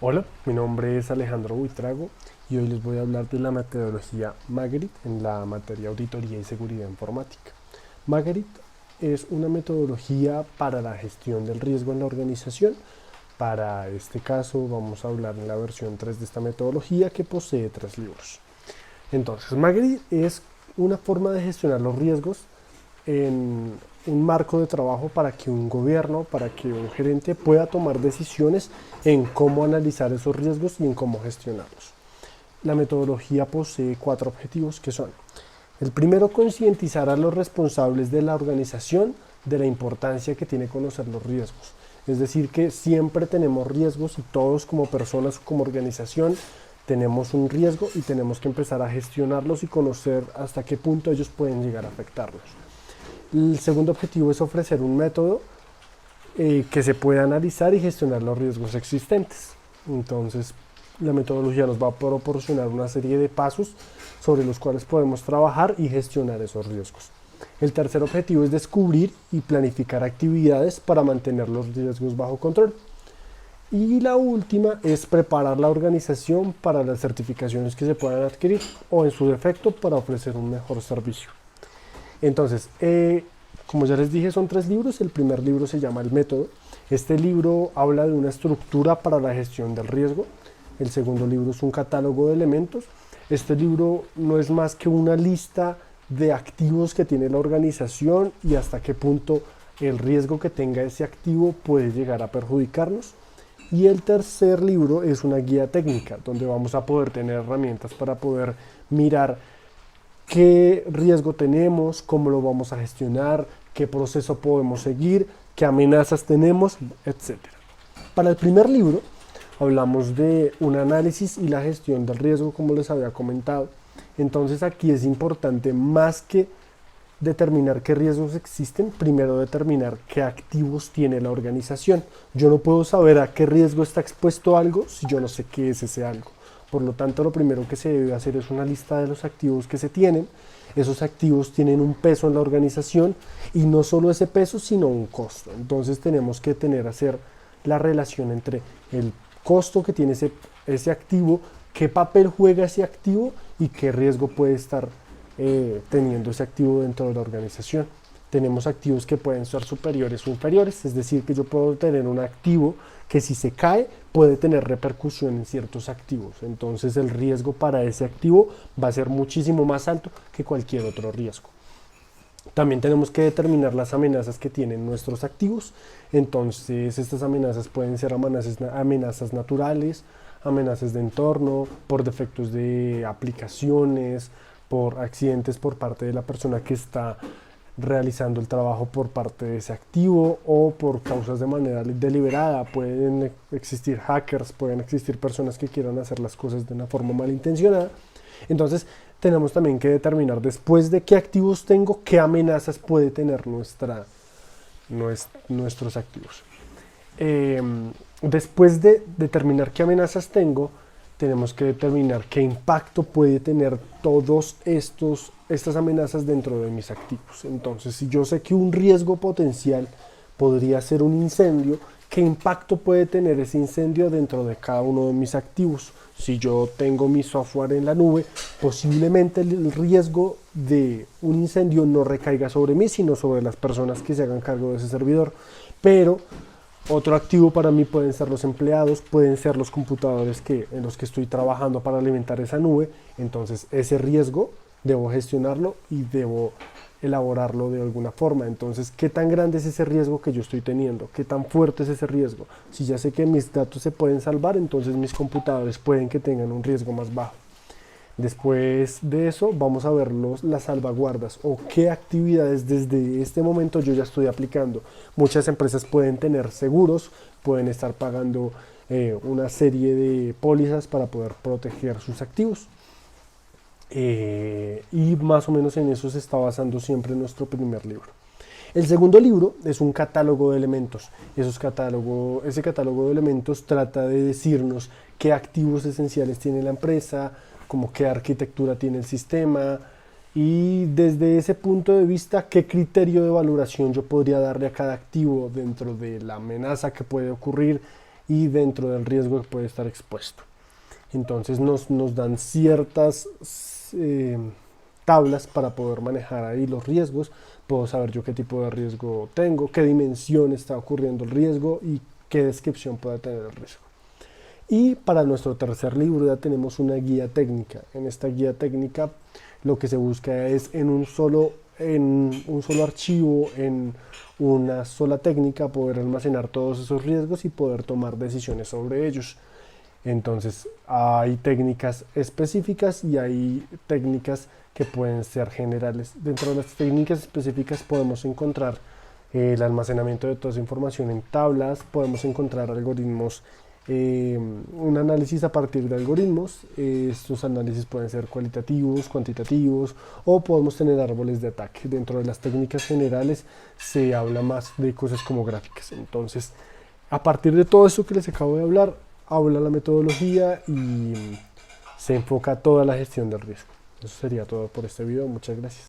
Hola, mi nombre es Alejandro Buitrago y hoy les voy a hablar de la metodología Magarit en la materia Auditoría y Seguridad Informática. Magarit es una metodología para la gestión del riesgo en la organización. Para este caso vamos a hablar en la versión 3 de esta metodología que posee 3 libros. Entonces, Magarit es una forma de gestionar los riesgos en un marco de trabajo para que un gobierno, para que un gerente pueda tomar decisiones en cómo analizar esos riesgos y en cómo gestionarlos. La metodología posee 4 objetivos que son: el primero, concientizar a los responsables de la organización de la importancia que tiene conocer los riesgos. Es decir, que siempre tenemos riesgos y todos como personas, como organización, tenemos un riesgo y tenemos que empezar a gestionarlos y conocer hasta qué punto ellos pueden llegar a afectarnos. El segundo objetivo es ofrecer un método que se pueda analizar y gestionar los riesgos existentes. Entonces, la metodología nos va a proporcionar una serie de pasos sobre los cuales podemos trabajar y gestionar esos riesgos. El tercer objetivo es descubrir y planificar actividades para mantener los riesgos bajo control. Y la última es preparar la organización para las certificaciones que se puedan adquirir o en su defecto para ofrecer un mejor servicio. Entonces, como ya les dije, son 3 libros. El primer libro se llama El Método. Este libro habla de una estructura para la gestión del riesgo. El segundo libro es un catálogo de elementos. Este libro no es más que una lista de activos que tiene la organización y hasta qué punto el riesgo que tenga ese activo puede llegar a perjudicarnos. Y el tercer libro es una guía técnica, donde vamos a poder tener herramientas para poder mirar qué riesgo tenemos, cómo lo vamos a gestionar, qué proceso podemos seguir, qué amenazas tenemos, etcétera. Para el primer libro hablamos de un análisis y la gestión del riesgo, como les había comentado. Entonces aquí es importante, más que determinar qué riesgos existen, primero determinar qué activos tiene la organización. Yo no puedo saber a qué riesgo está expuesto algo si yo no sé qué es ese algo. Por lo tanto, lo primero que se debe hacer es una lista de los activos que se tienen. Esos activos tienen un peso en la organización y no solo ese peso, sino un costo. Entonces tenemos que hacer la relación entre el costo que tiene ese activo, qué papel juega ese activo y qué riesgo puede estar teniendo ese activo dentro de la organización. Tenemos activos que pueden ser superiores o inferiores, es decir, que yo puedo tener un activo que si se cae puede tener repercusión en ciertos activos. Entonces el riesgo para ese activo va a ser muchísimo más alto que cualquier otro riesgo. También tenemos que determinar las amenazas que tienen nuestros activos. Entonces estas amenazas pueden ser amenazas naturales, amenazas de entorno, por defectos de aplicaciones, por accidentes por parte de la persona que está realizando el trabajo por parte de ese activo o por causas de manera deliberada. Pueden existir hackers, pueden existir personas que quieran hacer las cosas de una forma malintencionada. Entonces tenemos también que determinar, después de qué activos tengo, qué amenazas puede tener nuestros activos. Eh, Después de determinar qué amenazas tengo, tenemos que determinar qué impacto puede tener todas estas amenazas dentro de mis activos. Entonces, si yo sé que un riesgo potencial podría ser un incendio, ¿qué impacto puede tener ese incendio dentro de cada uno de mis activos? Si yo tengo mi software en la nube, posiblemente el riesgo de un incendio no recaiga sobre mí, sino sobre las personas que se hagan cargo de ese servidor. Pero otro activo para mí pueden ser los empleados, pueden ser los computadores en los que estoy trabajando para alimentar esa nube. Entonces ese riesgo debo gestionarlo y debo elaborarlo de alguna forma. Entonces, ¿qué tan grande es ese riesgo que yo estoy teniendo? ¿Qué tan fuerte es ese riesgo? Si ya sé que mis datos se pueden salvar, entonces mis computadores pueden que tengan un riesgo más bajo. Después de eso vamos a ver las salvaguardas o qué actividades desde este momento yo ya estoy aplicando. Muchas empresas pueden tener seguros, pueden estar pagando una serie de pólizas para poder proteger sus activos. Y más o menos en eso se está basando siempre nuestro primer libro. El segundo libro es un catálogo de elementos. Ese catálogo de elementos trata de decirnos qué activos esenciales tiene la empresa, como qué arquitectura tiene el sistema y desde ese punto de vista qué criterio de valoración yo podría darle a cada activo dentro de la amenaza que puede ocurrir y dentro del riesgo que puede estar expuesto. Entonces nos dan ciertas tablas para poder manejar ahí los riesgos. Puedo saber yo qué tipo de riesgo tengo, qué dimensión está ocurriendo el riesgo y qué descripción puede tener el riesgo. Y para nuestro tercer libro ya tenemos una guía técnica. En esta guía técnica lo que se busca es en un solo archivo, en una sola técnica, poder almacenar todos esos riesgos y poder tomar decisiones sobre ellos. Entonces hay técnicas específicas y hay técnicas que pueden ser generales. Dentro de las técnicas específicas podemos encontrar el almacenamiento de toda esa información en tablas, podemos encontrar algoritmos, un análisis a partir de algoritmos. Estos análisis pueden ser cualitativos, cuantitativos, o podemos tener árboles de ataque. Dentro de las técnicas generales se habla más de cosas como gráficas. Entonces, a partir de todo esto que les acabo de hablar, habla la metodología y se enfoca toda la gestión del riesgo. Eso sería todo por este video. Muchas gracias.